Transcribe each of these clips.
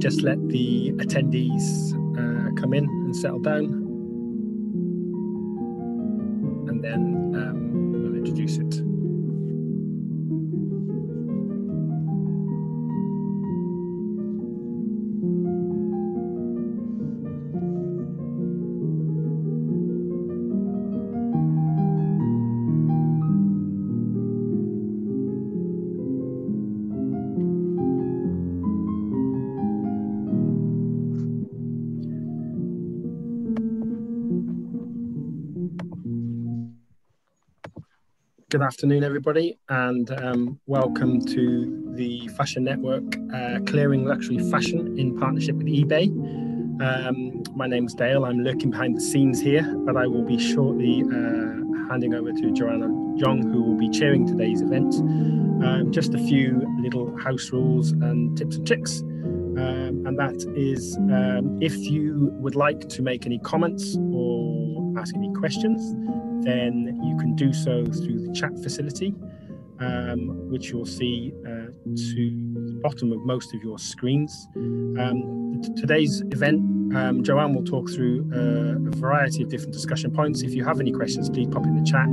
just let the attendees come in and settle down, and then we'll introduce it. Good afternoon, everybody, and welcome to the Fashion Network Clearing Luxury Fashion in partnership with eBay. My name's Dale. I'm lurking behind the scenes here, but I will be shortly handing over to Joanne and Jong, who will be chairing today's event. Just a few little house rules and tips and tricks. And that is, if you would like to make any comments or ask any questions, then you can do so through the chat facility, which you'll see to the bottom of most of your screens. Today's event, Joanne will talk through a variety of different discussion points. If you have any questions, please pop in the chat.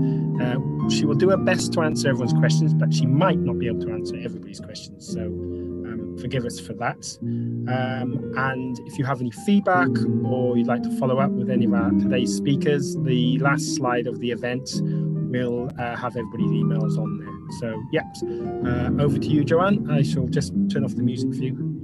She will do her best to answer everyone's questions, but she might not be able to answer everybody's questions. So forgive us for that. And if you have any feedback or you'd like to follow up with any of our today's speakers, the last slide of the event will have everybody's emails on there. So, yep, over to you, Joanne. I shall just turn off the music for you.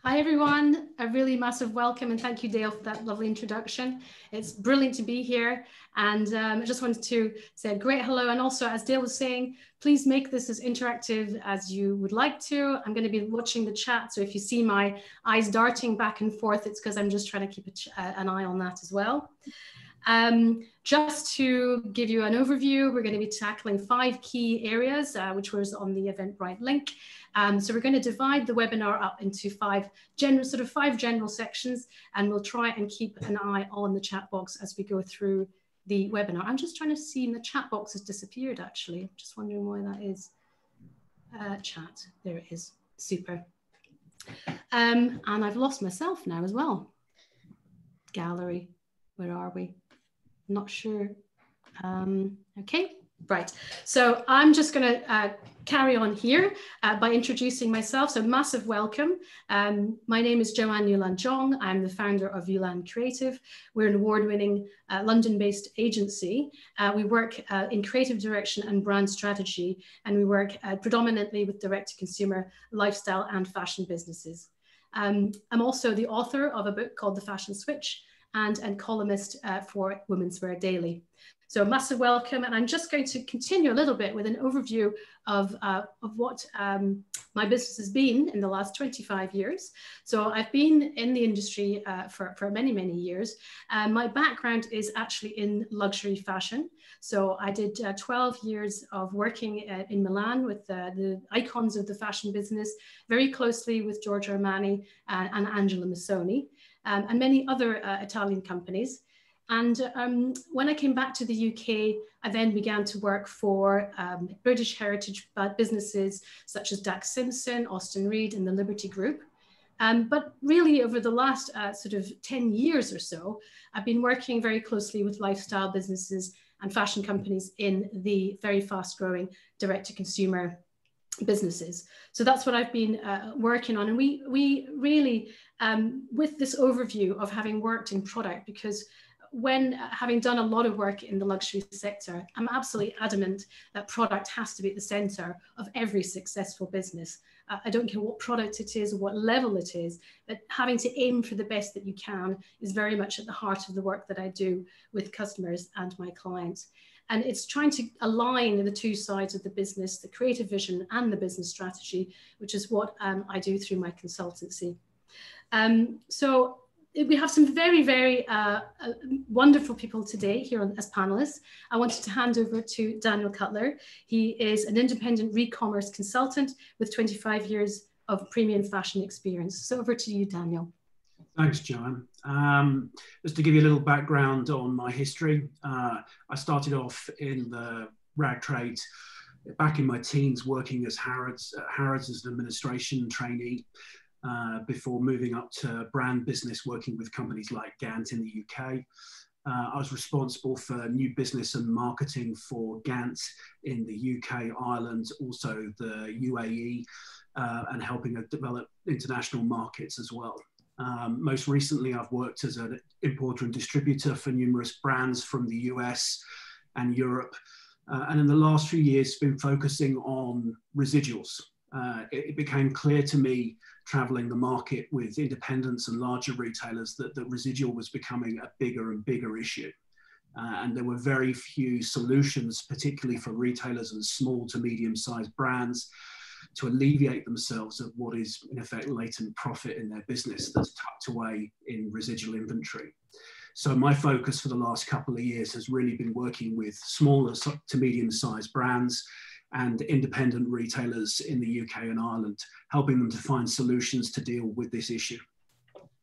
Hi everyone, a really massive welcome and thank you, Dale, for that lovely introduction. It's brilliant to be here, and I just wanted to say a great hello, and also, as Dale was saying, please make this as interactive as you would like to. I'm going to be watching the chat, so if you see my eyes darting back and forth, it's because I'm just trying to keep an eye on that as well. Just to give you an overview, we're going to be tackling 5 key areas, which was on the Eventbrite link. So we're going to divide the webinar up into 5 general sections, and we'll try and keep an eye on the chat box as we go through the webinar. I'm just trying to see, and the chat box has disappeared actually. I'm just wondering why that is. Chat, there it is, super. And I've lost myself now as well. Gallery, where are we? Not sure. Okay, right. So I'm just going to carry on here by introducing myself. So massive welcome. My name is Joanne Yulan Jong. I'm the founder of Yulan Creative. We're an award-winning London-based agency. We work in creative direction and brand strategy, and we work predominantly with direct-to-consumer lifestyle and fashion businesses. I'm also the author of a book called The Fashion Switch, and columnist for Women's Wear Daily. So massive welcome, and I'm just going to continue a little bit with an overview of what my business has been in the last 25 years. So I've been in the industry for many, many years. My background is actually in luxury fashion. So I did 12 years of working in Milan with the icons of the fashion business, very closely with Giorgio Armani and Angela Missoni. And many other Italian companies. And when I came back to the UK, I then began to work for British heritage businesses such as Dax Simpson, Austin Reed, and the Liberty Group. But really over the last sort of 10 years or so, I've been working very closely with lifestyle businesses and fashion companies in the very fast growing direct-to-consumer businesses. So that's what I've been working on. And we really, with this overview of having worked in product, because when having done a lot of work in the luxury sector, I'm absolutely adamant that product has to be at the center of every successful business. I don't care what product it is or what level it is, but having to aim for the best that you can is very much at the heart of the work that I do with customers and my clients. And it's trying to align the two sides of the business, the creative vision and the business strategy, which is what I do through my consultancy. So we have some very, very wonderful people today here as panelists. I wanted to hand over to Daniel Cutler. He is an independent re-commerce consultant with 25 years of premium fashion experience. So over to you, Daniel. Thanks, Joanne. Just to give you a little background on my history, I started off in the rag trade back in my teens working as Harrods as an administration trainee before moving up to brand business, working with companies like Gant in the UK. I was responsible for new business and marketing for Gant in the UK, Ireland, also the UAE, and helping develop international markets as well. Most recently, I've worked as an importer and distributor for numerous brands from the US and Europe. And in the last few years, been focusing on residuals. It became clear to me, traveling the market with independents and larger retailers, that residual was becoming a bigger and bigger issue. And there were very few solutions, particularly for retailers and small to medium-sized brands, to alleviate themselves of what is, in effect, latent profit in their business that's tucked away in residual inventory. So my focus for the last couple of years has really been working with smaller to medium-sized brands and independent retailers in the UK and Ireland, helping them to find solutions to deal with this issue.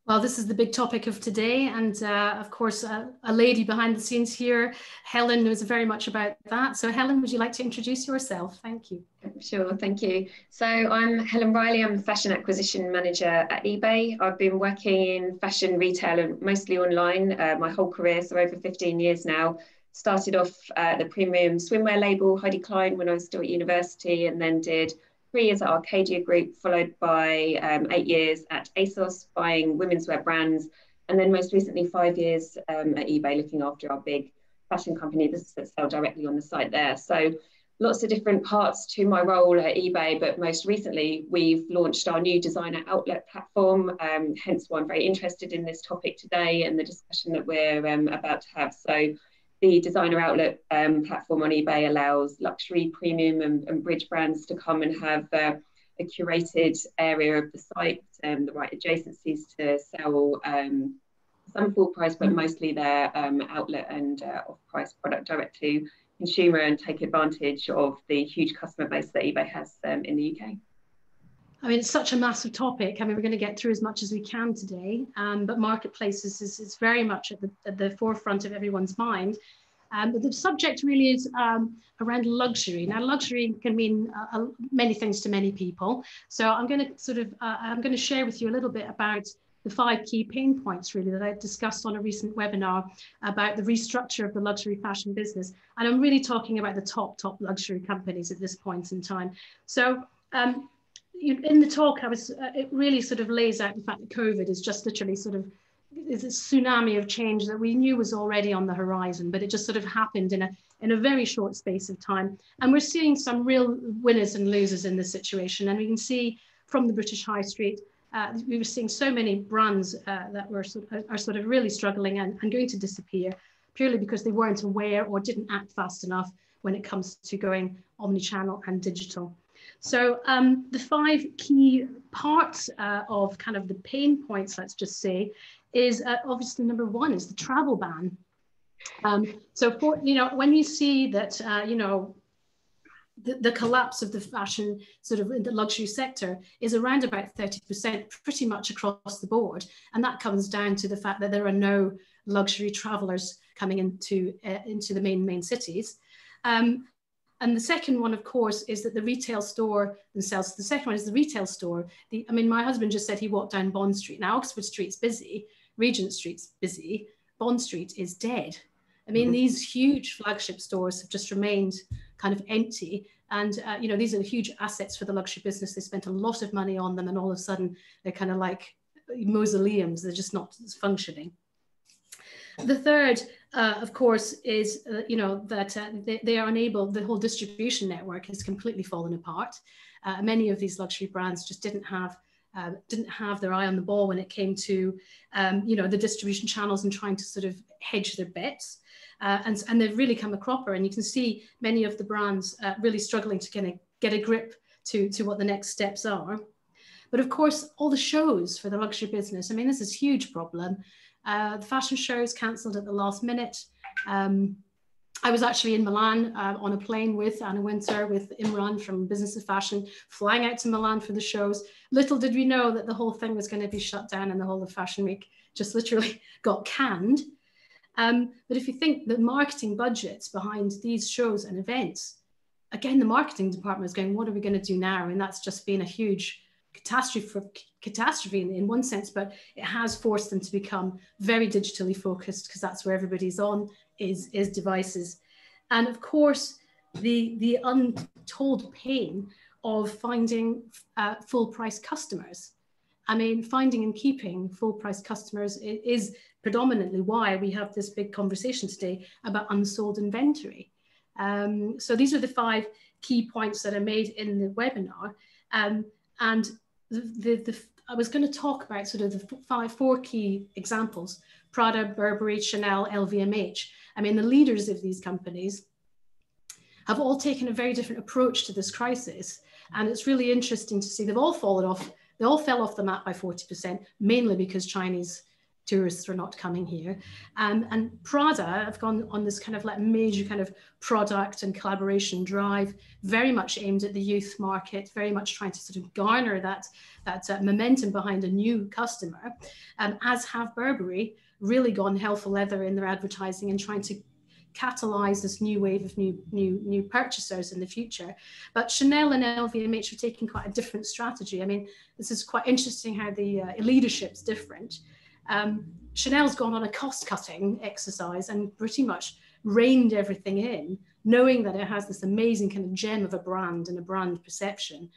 Well, this is the big topic of today. And of course, a lady behind the scenes here, Helen, knows very much about that. So Helen, would you like to introduce yourself? Thank you. Sure, thank you. So I'm Helen Riley. I'm a fashion acquisition manager at eBay. I've been working in fashion retail and mostly online my whole career, so over 15 years now. Started off at the premium swimwear label Heidi Klein when I was still at university, and then did 3 years at Arcadia Group, followed by 8 years at ASOS, buying women's wear brands, and then most recently 5 years at eBay, looking after our big fashion company that sell directly on the site there. So lots of different parts to my role at eBay, but most recently we've launched our new designer outlet platform, hence why I'm very interested in this topic today and the discussion that we're about to have. So the designer outlet platform on eBay allows luxury, premium and bridge brands to come and have a curated area of the site, the right adjacencies to sell some full price, but mostly their outlet and off-price product direct to consumer, and take advantage of the huge customer base that eBay has in the UK. I mean, it's such a massive topic. I mean, we're going to get through as much as we can today, but marketplaces is very much at the forefront of everyone's mind. But the subject really is around luxury. Now, luxury can mean many things to many people. So I'm going to share with you a little bit about the 5 key pain points really that I discussed on a recent webinar about the restructure of the luxury fashion business. And I'm really talking about the top luxury companies at this point in time. So in the talk, it really sort of lays out the fact that COVID is just literally is a tsunami of change that we knew was already on the horizon, but it just sort of happened in a very short space of time. And we're seeing some real winners and losers in this situation. And we can see from the British High Street, we were seeing so many brands that are sort of really struggling and going to disappear purely because they weren't aware or didn't act fast enough when it comes to going omnichannel and digital. So the 5 key parts of kind of the pain points, let's just say, is obviously number 1 is the travel ban. So for, when you see that, the collapse of the fashion sort of in the luxury sector is around about 30% pretty much across the board. And that comes down to the fact that there are no luxury travelers coming into the main cities. And the second one, of course, is that the retail store themselves. The second one is the retail store. I mean, my husband just said he walked down Bond Street. Now, Oxford Street's busy, Regent Street's busy, Bond Street is dead. I mean, these huge flagship stores have just remained kind of empty. And, these are huge assets for the luxury business. They spent a lot of money on them, and all of a sudden they're kind of like mausoleums. They're just not functioning. The third, of course, is, that they are unable, the whole distribution network has completely fallen apart. Many of these luxury brands just didn't have their eye on the ball when it came to, the distribution channels and trying to sort of hedge their bets. And they've really come a cropper. And you can see many of the brands really struggling to kind of get a grip to what the next steps are. But of course, all the shows for the luxury business, I mean, this is a huge problem. The fashion shows cancelled at the last minute. I was actually in Milan on a plane with Anna Winter, with Imran from Business of Fashion, flying out to Milan for the shows. Little did we know that the whole thing was going to be shut down and the whole of Fashion Week just literally got canned. But if you think the marketing budgets behind these shows and events again, the marketing department is going, what are we going to do now? And that's just been a huge catastrophe in one sense, but it has forced them to become very digitally focused, because that's where everybody's on, is devices. And of course, the untold pain of finding full price customers. I mean, finding and keeping full price customers is predominantly why we have this big conversation today about unsold inventory. So these are the 5 key points that are made in the webinar. And I was going to talk about sort of the 4 key examples: Prada, Burberry, Chanel, LVMH. I mean, the leaders of these companies have all taken a very different approach to this crisis. And it's really interesting to see they've all fallen off. They all fell off the map by 40%, mainly because Chinese tourists were not coming here. And Prada have gone on this kind of like major kind of product and collaboration drive, very much aimed at the youth market, very much trying to sort of garner that momentum behind a new customer, as have Burberry really gone hell for leather in their advertising and trying to catalyze this new wave of new purchasers in the future. But Chanel and LVMH are taking quite a different strategy. I mean, this is quite interesting how the leadership's different. Chanel's gone on a cost-cutting exercise and pretty much reined everything in, knowing that it has this amazing kind of gem of a brand and a brand perception.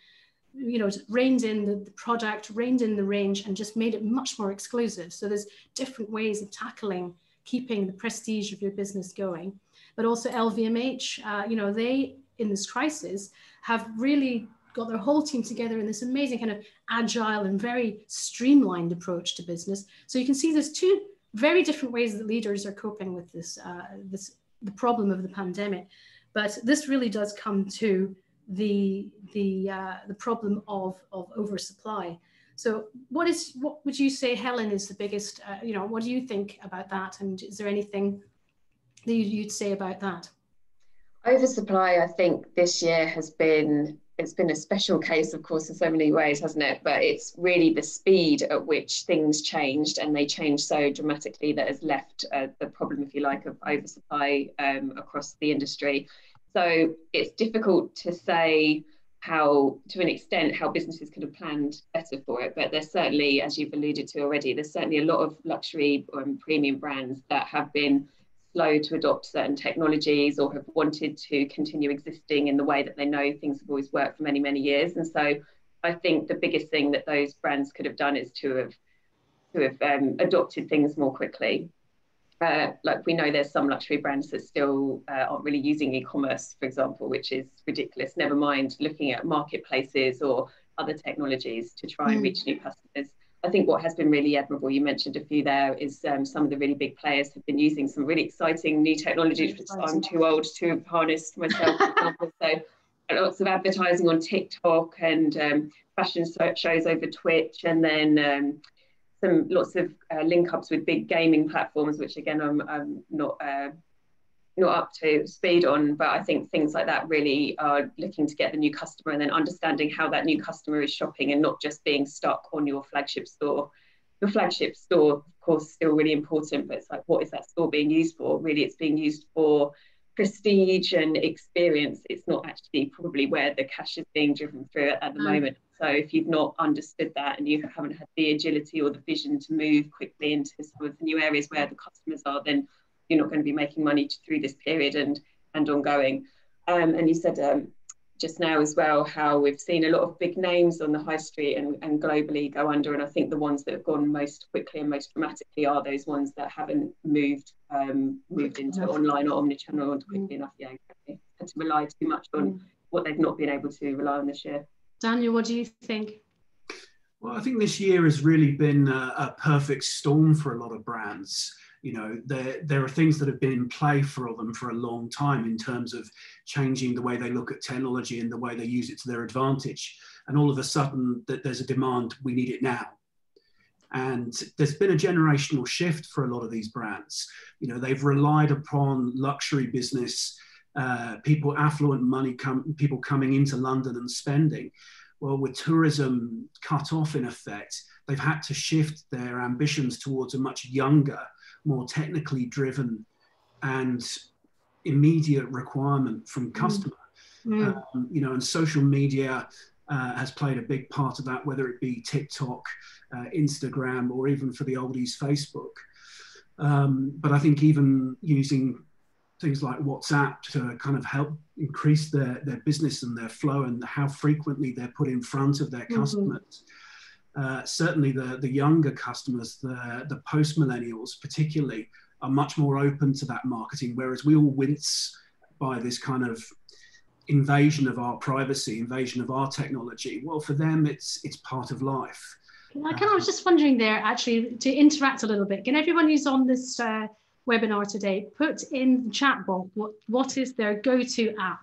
You know, reined in the product, reined in the range, and just made it much more exclusive. So there's different ways of tackling keeping the prestige of your business going. But also LVMH, you know, they, in this crisis, have really got their whole team together in this amazing kind of agile and very streamlined approach to business. So you can see there's 2 very different ways that leaders are coping with this, the problem of the pandemic. But this really does come to the problem of oversupply. So what would you say, Helen, is the biggest, you know, what do you think about that? And is there anything that you'd say about that? Oversupply, I think this year it's been a special case, of course, in so many ways, hasn't it? But it's really the speed at which things changed, and they changed so dramatically, that has left the problem, if you like, of oversupply across the industry. So it's difficult to say how, to an extent, how businesses could have planned better for it. But there's certainly, as you've alluded to already, there's certainly a lot of luxury premium brands that have been slow to adopt certain technologies, or have wanted to continue existing in the way that they know things have always worked for many, many years. And so I think the biggest thing that those brands could have done is to have adopted things more quickly. Like, we know there's some luxury brands that still aren't really using e-commerce, for example, which is ridiculous, never mind looking at marketplaces or other technologies to try and reach new customers. I think what has been really admirable, you mentioned a few there, is some of the really big players have been using some really exciting new technologies, which I'm too old to have harnessed myself. So lots of advertising on TikTok and fashion shows over Twitch, and then lots of link ups with big gaming platforms, which again I'm not up to speed on, but I think things like that really are looking to get the new customer, and then understanding how that new customer is shopping, and not just being stuck on your flagship store. Your flagship store, of course, is still really important, but it's like, what is that store being used for? Really, it's being used for prestige and experience. It's not actually probably where the cash is being driven through at the moment. So if you've not understood that, and you haven't had the agility or the vision to move quickly into sort of the new areas where the customers are, then you're not going to be making money through this period and ongoing. And you said just now as well how we've seen a lot of big names on the high street and globally go under, and I think the ones that have gone most quickly and most dramatically are those ones that haven't moved into online or omnichannel quickly enough. Yeah, exactly. Had to rely too much on what they've not been able to rely on this year. Daniel, what do you think? Well, I think this year has really been a perfect storm for a lot of brands. You know, there are things that have been in play for them for a long time in terms of changing the way they look at technology and the way they use it to their advantage. And all of a sudden, there's a demand, we need it now. And there's been a generational shift for a lot of these brands. You know, they've relied upon luxury business, people, affluent money, people coming into London and spending. Well, with tourism cut off in effect, they've had to shift their ambitions towards a much younger, more technically driven and immediate requirement from customer. You know, and social media has played a big part of that, whether it be TikTok, Instagram, or even for the oldies, Facebook. But I think even using things like WhatsApp to kind of help increase their business and their flow and how frequently they're put in front of their customers. Certainly the younger customers, the post-millennials particularly, are much more open to that marketing, whereas we all wince by this kind of invasion of our privacy, invasion of our technology. Well, for them, it's part of life. I was just wondering there, actually, to interact a little bit. Can everyone who's on this webinar today put in the chat box what is their go-to app?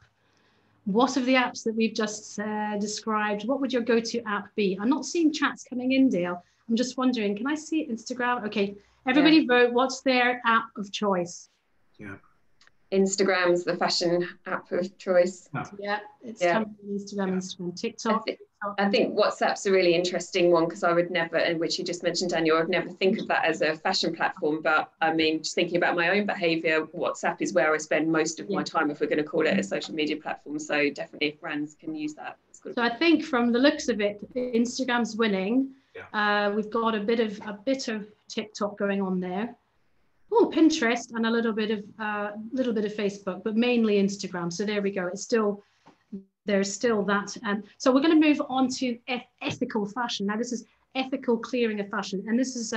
What of the apps that we've just described, what would your go-to app be? I'm not seeing chats coming in, Dale. I'm just wondering, can I see Instagram? Okay, everybody vote. What's their app of choice? Yeah. Instagram's the fashion app of choice. Yeah, it's coming on Instagram, TikTok. I think WhatsApp's a really interesting one, because I would never, and which you just mentioned, Daniel, I'd never think of that as a fashion platform. But I mean, just thinking about my own behaviour, WhatsApp is where I spend most of my time, if we're going to call it a social media platform. So definitely, if brands can use that. So I think from the looks of it, Instagram's winning. We've got a bit of TikTok going on there. Oh, Pinterest, and a little bit of Facebook, but mainly Instagram. So there we go. There's still that. So we're going to move on to ethical fashion. Now, this is ethical clearing of fashion. And this is,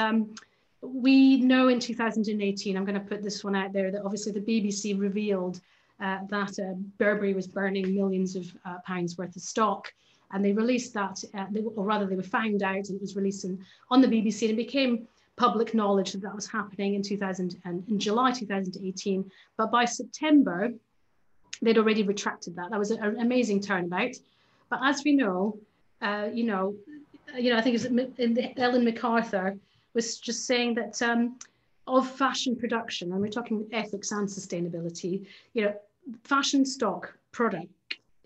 we know in 2018, I'm going to put this one out there, that obviously the BBC revealed that Burberry was burning millions of pounds worth of stock. And they released that, or rather they were found out, and it was released on the BBC, and it became public knowledge that was happening in July 2018. But by September, they'd already retracted that. That was an amazing turnabout. But as we know, I think it was Ellen MacArthur was just saying that of fashion production, and we're talking ethics and sustainability, fashion stock product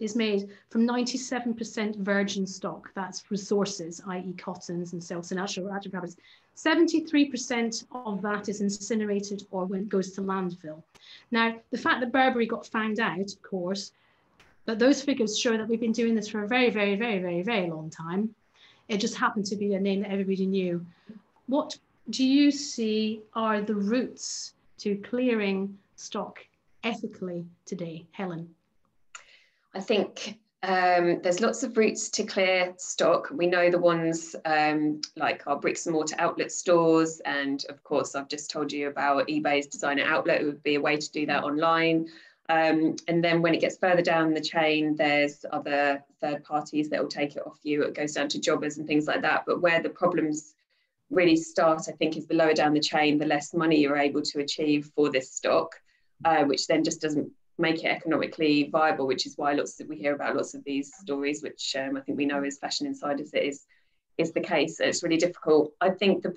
is made from 97% virgin stock. That's resources, i.e. cottons and silks and natural fabrics. 73% of that is incinerated or goes to landfill. Now, the fact that Burberry got found out, of course, but those figures show that we've been doing this for a very, very, very, very, very long time. It just happened to be a name that everybody knew. What do you see are the routes to clearing stock ethically today, Helen? I think there's lots of routes to clear stock. We know the ones like our bricks and mortar outlet stores. And of course, I've just told you about eBay's designer outlet. It would be a way to do that online. And then when it gets further down the chain, there's other third parties that will take it off you. It goes down to jobbers and things like that. But where the problems really start, I think, is the lower down the chain, the less money you're able to achieve for this stock, which then just doesn't make it economically viable, which is why we hear about lots of these stories, which I think we know as fashion insiders it is the case. It's really difficult. I think the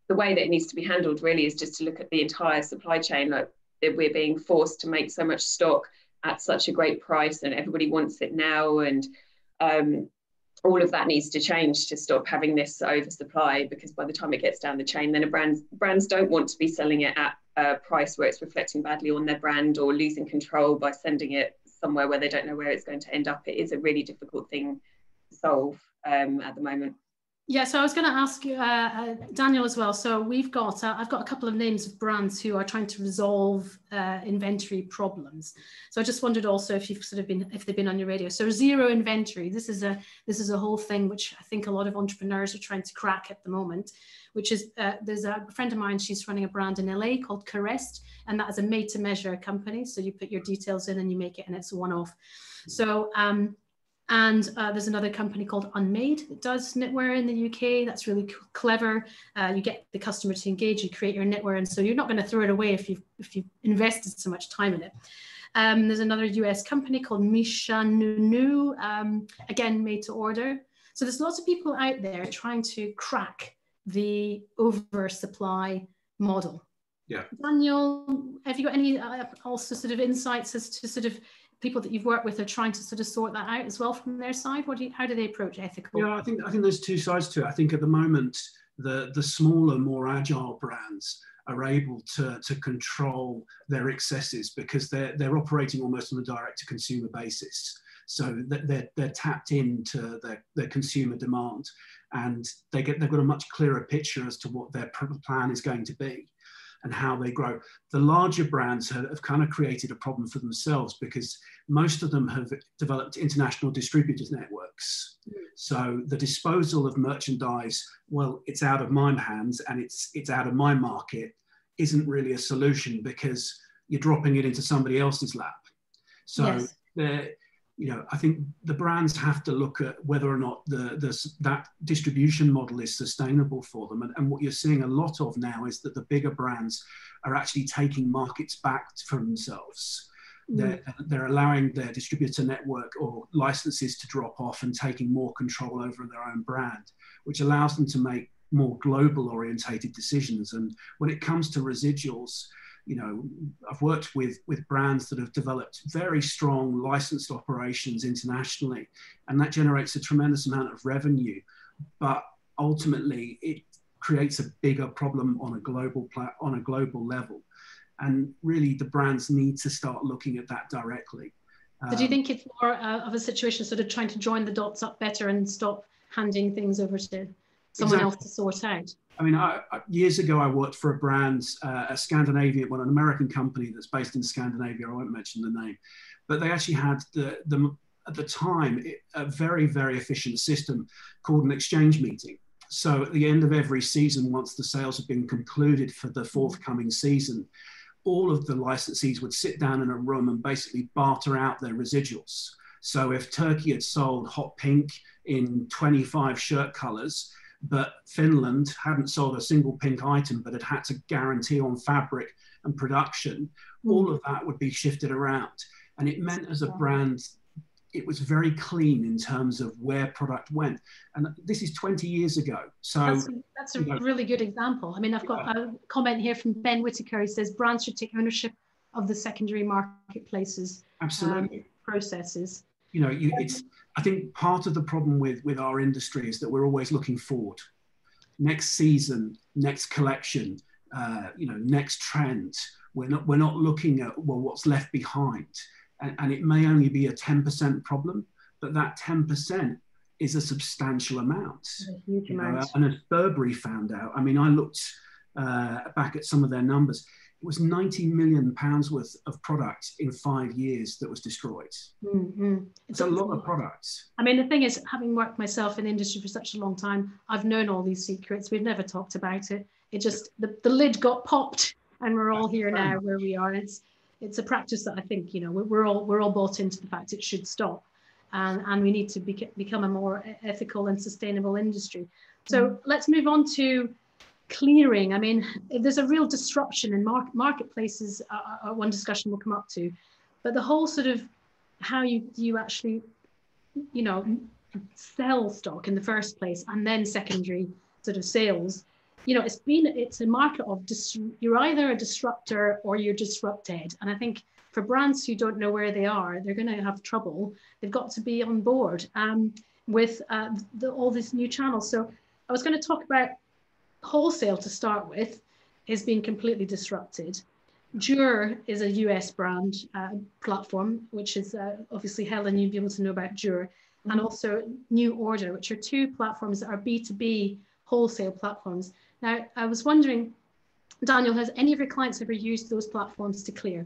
way that it needs to be handled really is just to look at the entire supply chain. Like, we're being forced to make so much stock at such a great price, and everybody wants it now, and all of that needs to change to stop having this oversupply, because by the time it gets down the chain, then brands don't want to be selling it at a price where it's reflecting badly on their brand or losing control by sending it somewhere where they don't know where it's going to end up. It is a really difficult thing to solve at the moment. Yeah, so I was going to ask you, Daniel, as well. So I've got a couple of names of brands who are trying to resolve inventory problems. So I just wondered also if if they've been on your radio. So zero inventory. This is a whole thing which I think a lot of entrepreneurs are trying to crack at the moment. Which is there's a friend of mine. She's running a brand in LA called Caressed, and that is a made-to-measure company. So you put your details in and you make it, and it's a one-off. So and there's another company called Unmade that does knitwear in the UK. That's really clever. You get the customer to engage, you create your knitwear, and so you're not going to throw it away if you've invested so much time in it. There's another US company called Misha Nunu, again made to order. So there's lots of people out there trying to crack the oversupply model. Yeah. Daniel, have you got any also sort of insights as to sort of people that you've worked with are trying to sort of sort that out as well from their side? How do they approach ethical? Yeah, I think there's two sides to it. I think at the moment the smaller, more agile brands are able to control their excesses, because they're operating almost on a direct-to-consumer basis. So they're tapped into their consumer demand, and they've got a much clearer picture as to what their plan is going to be and how they grow. The larger brands have kind of created a problem for themselves, because most of them have developed international distributors networks. So the disposal of merchandise, well, it's out of my hands and it's out of my market, isn't really a solution, because you're dropping it into somebody else's lap. So yes. I think the brands have to look at whether or not that distribution model is sustainable for them. And what you're seeing a lot of now is that the bigger brands are actually taking markets back from themselves. They're allowing their distributor network or licenses to drop off and taking more control over their own brand, which allows them to make more global orientated decisions. And when it comes to residuals, I've worked with brands that have developed very strong licensed operations internationally, and that generates a tremendous amount of revenue. But ultimately, it creates a bigger problem on a global level. And really, the brands need to start looking at that directly. So do you think it's more of a situation sort of trying to join the dots up better and stop handing things over to someone else to sort out? I mean, years ago, I worked for a brand, a Scandinavian, an American company that's based in Scandinavia. I won't mention the name, but they actually had at the time, a very, very efficient system called an exchange meeting. So at the end of every season, once the sales have been concluded for the forthcoming season, all of the licensees would sit down in a room and basically barter out their residuals. So if Turkey had sold hot pink in 25 shirt colors, but Finland hadn't sold a single pink item, but had to guarantee on fabric and production, all of that would be shifted around. And it meant, as a brand, it was very clean in terms of where product went. And this is 20 years ago. So that's a really good example. I mean, I've got a comment here from Ben Whitaker. He says brands should take ownership of the secondary marketplaces. Absolutely. Processes. I think part of the problem with our industry is that we're always looking forward. Next season, next collection, next trend. We're not looking at, well, what's left behind. And it may only be a 10% problem, but that 10% is a substantial amount. A huge amount. And as Burberry found out, I mean, I looked back at some of their numbers. It was £90 million worth of product in 5 years that was destroyed. Mm-hmm. It's a lot of products. I mean, the thing is, having worked myself in the industry for such a long time, I've known all these secrets. We've never talked about it. It just, the lid got popped, and we're all here now where we are. And it's a practice that I think, we're all bought into the fact it should stop. And we need to become a more ethical and sustainable industry. So let's move on to clearing. I mean, there's a real disruption in marketplaces. One discussion we'll come up to, but the whole sort of how you actually, sell stock in the first place, and then secondary sort of sales. It's a market of you're either a disruptor or you're disrupted. And I think for brands who don't know where they are, they're going to have trouble. They've got to be on board with all these new channels. So I was going to talk about wholesale to start with is being completely disrupted. Jur is a US brand platform, which is obviously, Helen, you'd be able to know about Jur, and also New Order, which are two platforms that are B2B wholesale platforms. Now, I was wondering, Daniel, has any of your clients ever used those platforms to clear?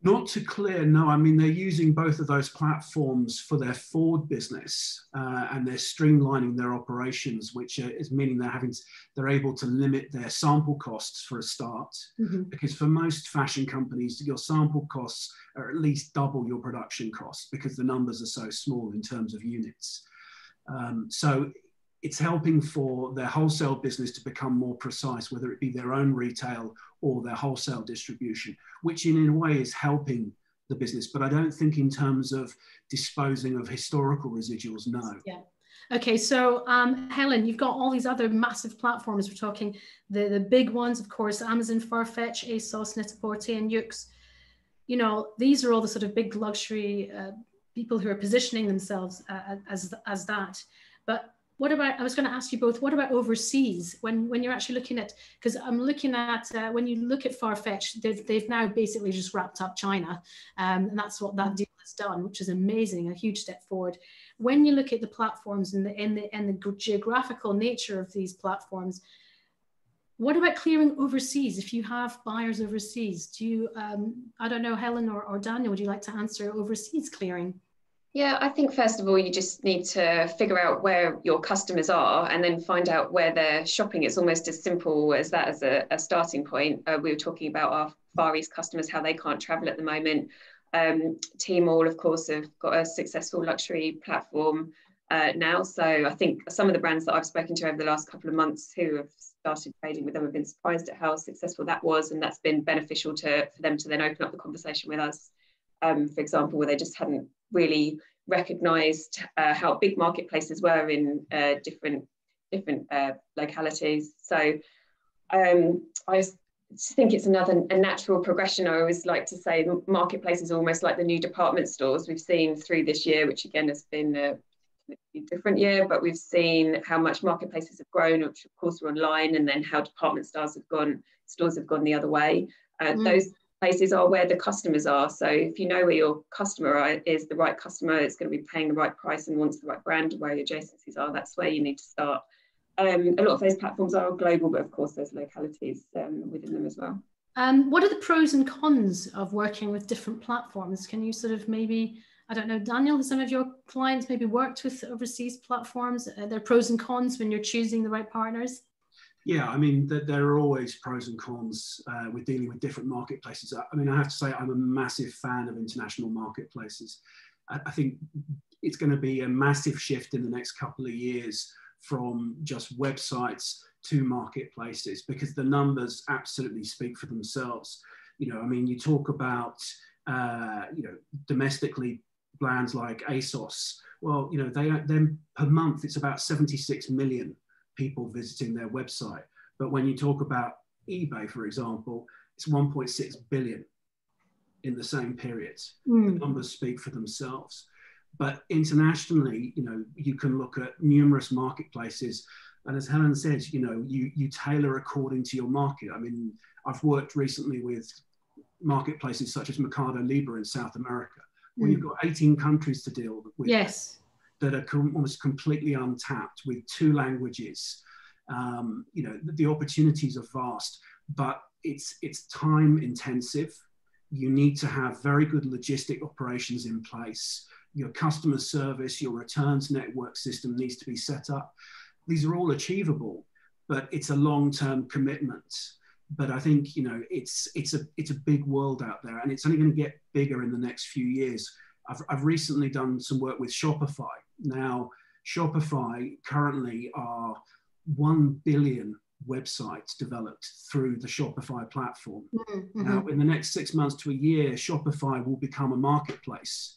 Not to clear, no. I mean, they're using both of those platforms for their forward business, and they're streamlining their operations, which is meaning they're able to limit their sample costs for a start. Mm-hmm. Because for most fashion companies, your sample costs are at least double your production costs, because the numbers are so small in terms of units. So it's helping for their wholesale business to become more precise, whether it be their own retail or their wholesale distribution, which in a way is helping the business. But I don't think in terms of disposing of historical residuals, no. Yeah. Okay, so Helen, you've got all these other massive platforms. We're talking the big ones, of course, Amazon, Farfetch, ASOS, Net-a-Porter, and Yoox. These are all the sort of big luxury people who are positioning themselves as that. But What about, I was going to ask you both, what about overseas? When you're actually looking at, because I'm looking at, when you look at Farfetch, they've now basically just wrapped up China. And that's what that deal has done, which is amazing, a huge step forward. When you look at the platforms and the geographical nature of these platforms, what about clearing overseas? If you have buyers overseas, do you, I don't know, Helen or Daniel, would you like to answer overseas clearing? Yeah, I think first of all, you just need to figure out where your customers are and then find out where they're shopping. It's almost as simple as that as a starting point. We were talking about our Far East customers, how they can't travel at the moment. Tmall, of course, have got a successful luxury platform now. So I think some of the brands that I've spoken to over the last couple of months who have started trading with them have been surprised at how successful that was. And that's been beneficial for them to then open up the conversation with us. For example, where they just hadn't really recognised how big marketplaces were in different localities. So I think it's a natural progression. I always like to say marketplaces are almost like the new department stores we've seen through this year, which again has been a different year, but we've seen how much marketplaces have grown, which of course are online, and then how department stores have gone the other way. Those places are where the customers are. So if you know where your customer is, the right customer is going to be paying the right price and wants the right brand, where your adjacencies are, that's where you need to start. A lot of those platforms are global, but of course there's localities within them as well. What are the pros and cons of working with different platforms? Can you sort of maybe, I don't know, Daniel, have some of your clients maybe worked with overseas platforms? Are there pros and cons when you're choosing the right partners? Yeah, I mean, there are always pros and cons with dealing with different marketplaces. I mean, I have to say I'm a massive fan of international marketplaces. I think it's going to be a massive shift in the next couple of years from just websites to marketplaces, because the numbers absolutely speak for themselves. You know, I mean, you talk about, domestically brands like ASOS. Well, you know, then per month, it's about 76 million people visiting their website. But when you talk about eBay, for example, it's 1.6 billion in the same period. The numbers speak for themselves. But internationally, you know, you can look at numerous marketplaces. And as Helen says, you know, you tailor according to your market. I mean, I've worked recently with marketplaces such as Mercado Libre in South America, where you've got 18 countries to deal with. Yes. That are almost completely untapped with 2 languages. You know, the opportunities are vast, but it's time intensive. You need to have very good logistic operations in place. Your customer service, your returns network system needs to be set up. These are all achievable, but it's a long-term commitment. But I think, you know, it's a big world out there, and it's only going to get bigger in the next few years. I've recently done some work with Shopify. Now, Shopify currently are 1 billion websites developed through the Shopify platform. Now, in the next 6 months to a year, Shopify will become a marketplace.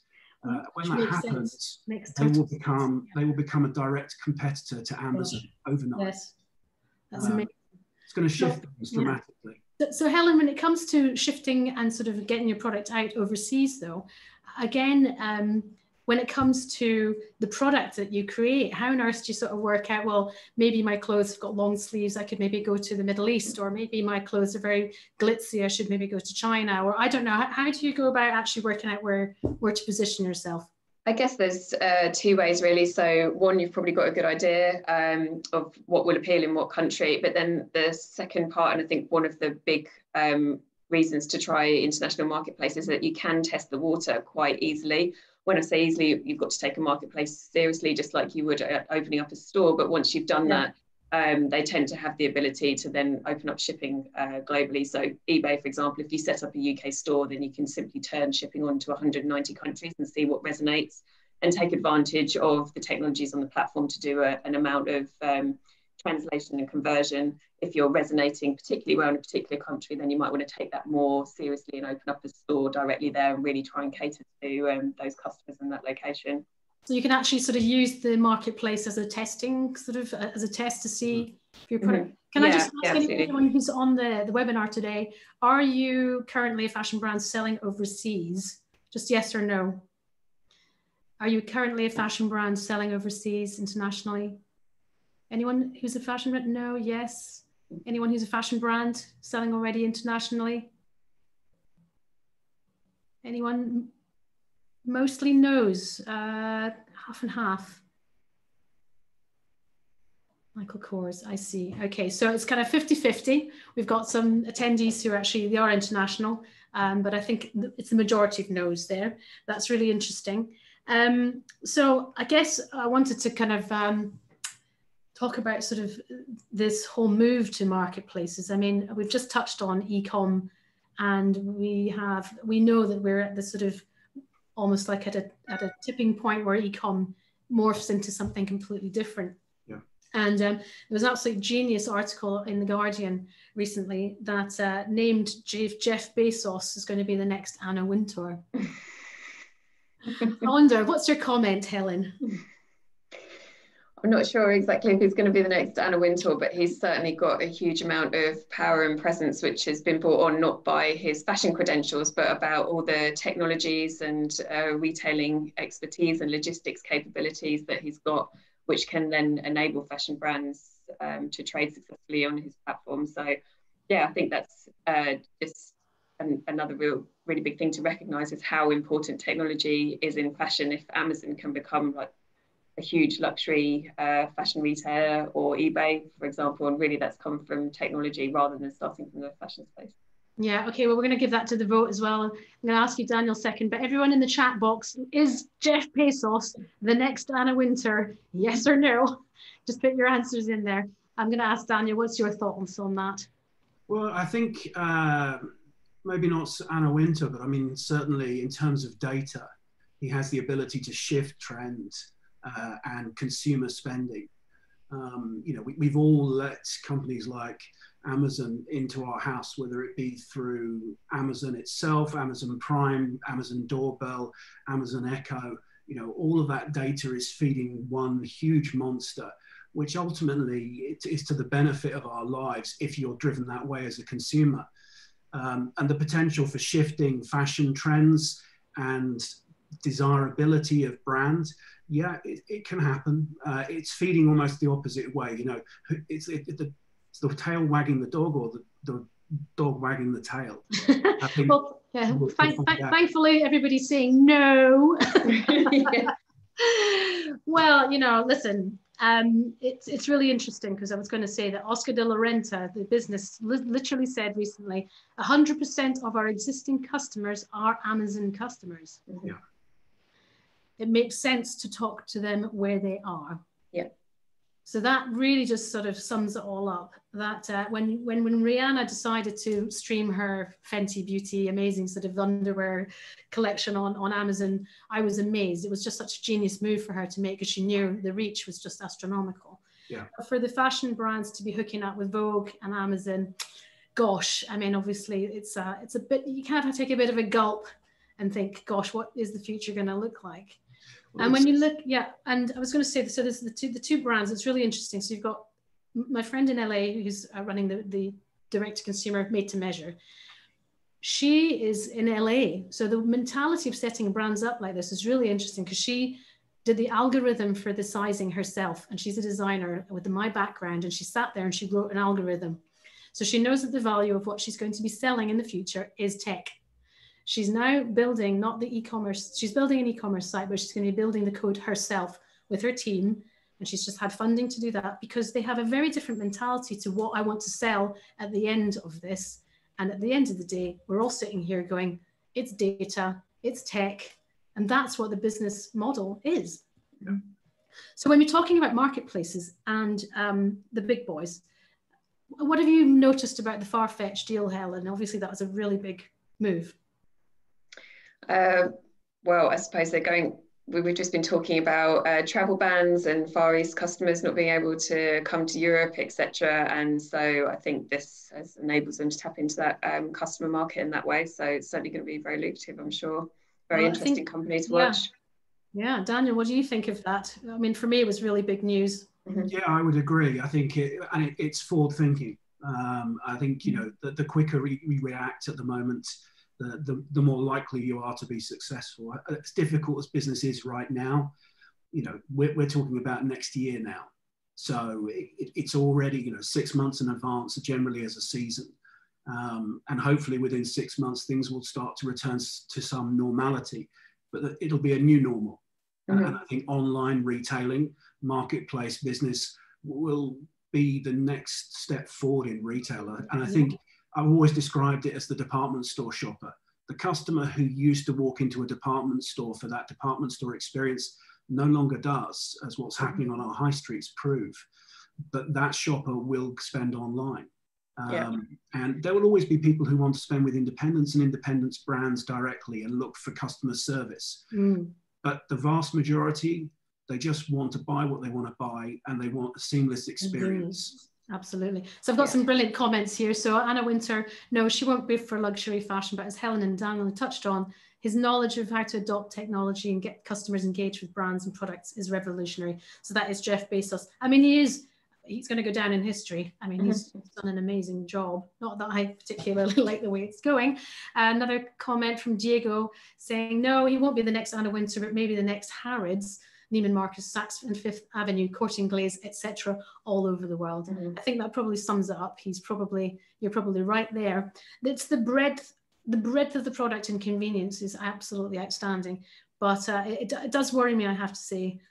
When that happens, they will become a direct competitor to Amazon overnight. Yes, that's amazing. It's going to shift things dramatically. So Helen, when it comes to shifting and sort of getting your product out overseas, though, again, when it comes to the product that you create, how on earth do you sort of work out, well, maybe my clothes have got long sleeves, I could maybe go to the Middle East, or maybe my clothes are very glitzy, I should maybe go to China, or I don't know. How do you go about actually working out where to position yourself? I guess there's 2 ways really. So one, you've probably got a good idea of what will appeal in what country, but then the second part, and I think one of the big reasons to try international marketplaces is that you can test the water quite easily. When I say easily, you've got to take a marketplace seriously, just like you would opening up a store. But once you've done that, they tend to have the ability to then open up shipping globally. So eBay, for example, if you set up a UK store, then you can simply turn shipping on to 190 countries and see what resonates, and take advantage of the technologies on the platform to do an amount of translation and conversion. If you're resonating particularly well in a particular country, then you might want to take that more seriously and open up a store directly there and really try and cater to those customers in that location. So you can actually sort of use the marketplace as a testing, sort of as a test to see if your product. Can I just ask anyone who's on the webinar today, are you currently a fashion brand selling overseas? Just yes or no. Are you currently a fashion brand selling overseas internationally? Anyone who's a fashion brand? No, yes. Anyone who's a fashion brand selling already internationally? Anyone? Mostly no's, half and half. Michael Kors, I see. Okay, so it's kind of 50-50. We've got some attendees who they are international, but I think it's the majority of no's there. That's really interesting. So I guess I wanted to kind of talk about sort of this whole move to marketplaces. I mean, we've just touched on e-com, and we know that we're at the sort of almost like at a tipping point where e-com morphs into something completely different. Yeah. And there was an absolute genius article in The Guardian recently that named Jeff Bezos is going to be the next Anna Wintour. I wonder, what's your comment, Helen? I'm not sure exactly if he's going to be the next Anna Wintour, but he's certainly got a huge amount of power and presence, which has been brought on not by his fashion credentials, but about all the technologies and retailing expertise and logistics capabilities that he's got, which can then enable fashion brands to trade successfully on his platform. So, yeah, I think that's just another really big thing to recognise is how important technology is in fashion. If Amazon can become like a huge luxury fashion retailer, or eBay, for example, and really that's come from technology rather than starting from the fashion space. Yeah, okay, well, we're going to give that to the vote as well. I'm going to ask you, Daniel, second, but everyone in the chat box, is Jeff Bezos the next Anna Wintour? Yes or no? Just put your answers in there. I'm going to ask Daniel, what's your thoughts on that? Well, I think maybe not Anna Wintour, but I mean, certainly in terms of data, he has the ability to shift trends and consumer spending. You know, we've all let companies like Amazon into our house, whether it be through Amazon itself, Amazon Prime, Amazon Doorbell, Amazon Echo. You know, all of that data is feeding one huge monster, which ultimately is to the benefit of our lives if you're driven that way as a consumer. And the potential for shifting fashion trends and desirability of brands, yeah, it can happen. It's feeding almost the opposite way. You know, it's the tail wagging the dog, or the dog wagging the tail. I think well, yeah, thankfully everybody's saying no. Yeah. Well, you know, listen, it's really interesting, because I was going to say that Oscar de la Renta, the business, literally said recently, 100% of our existing customers are Amazon customers. Yeah. It makes sense to talk to them where they are. Yeah. So that really just sort of sums it all up. That when Rihanna decided to stream her Fenty Beauty amazing sort of underwear collection on Amazon, I was amazed. It was just such a genius move for her to make, because she knew the reach was just astronomical. Yeah. But for the fashion brands to be hooking up with Vogue and Amazon, gosh, I mean, obviously it's a bit, you kind of take a bit of a gulp and think, gosh, what is the future going to look like? Well, and when you look, yeah, and I was going to say, so there's the two brands. It's really interesting. So you've got my friend in LA who's running the direct-to-consumer made-to-measure. She is in LA. So the mentality of setting brands up like this is really interesting, because she did the algorithm for the sizing herself. And she's a designer with my background. And she sat there and she wrote an algorithm. So she knows that the value of what she's going to be selling in the future is tech. She's now building, not the e-commerce, she's building an e-commerce site, but she's going to be building the code herself with her team. And she's just had funding to do that, because they have a very different mentality to what I want to sell at the end of this. And at the end of the day, we're all sitting here going, it's data, it's tech, and that's what the business model is. Yeah. So when we're talking about marketplaces and the big boys, what have you noticed about the Farfetch deal, Helen? Obviously, that was a really big move. Well, I suppose they're going, we've just been talking about travel bans and Far East customers not being able to come to Europe, etc. And so I think this enables them to tap into that customer market in that way. So it's certainly going to be very lucrative, I'm sure. Very interesting company to watch. Yeah, Daniel, what do you think of that? I mean, for me, it was really big news. Mm-hmm. Yeah, I would agree. I think it's forward thinking. I think, you know, the quicker we react at the moment, the more likely you are to be successful. As difficult as business is right now, you know, we're talking about next year now. So it's already 6 months in advance, generally as a season. And hopefully within 6 months, things will start to return to some normality, but it'll be a new normal. And I think online retailing, marketplace business will be the next step forward in retailer. And I think I've always described it as the department store shopper. The customer who used to walk into a department store for that department store experience no longer does, as what's happening on our high streets prove. But that shopper will spend online. And there will always be people who want to spend with independents and independents brands directly and look for customer service. But the vast majority, they just want to buy what they want to buy, and they want a seamless experience. Absolutely. So I've got some brilliant comments here. So Anna Winter, no, she won't be for luxury fashion, but as Helen and Daniel touched on, his knowledge of how to adopt technology and get customers engaged with brands and products is revolutionary. So that is Jeff Bezos. I mean, he's going to go down in history. I mean, he's done an amazing job. Not that I particularly like the way it's going. Another comment from Diego saying, no, he won't be the next Anna Winter, but maybe the next Harrods, Neiman Marcus, Saks and Fifth Avenue, Court Inglés, etc., all over the world. I think that probably sums it up. You're probably right there. It's the breadth of the product and convenience is absolutely outstanding. But it does worry me, I have to say,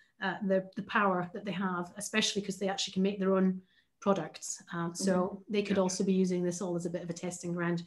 the power that they have, especially because they actually can make their own products. So they could also be using this all as a bit of a testing ground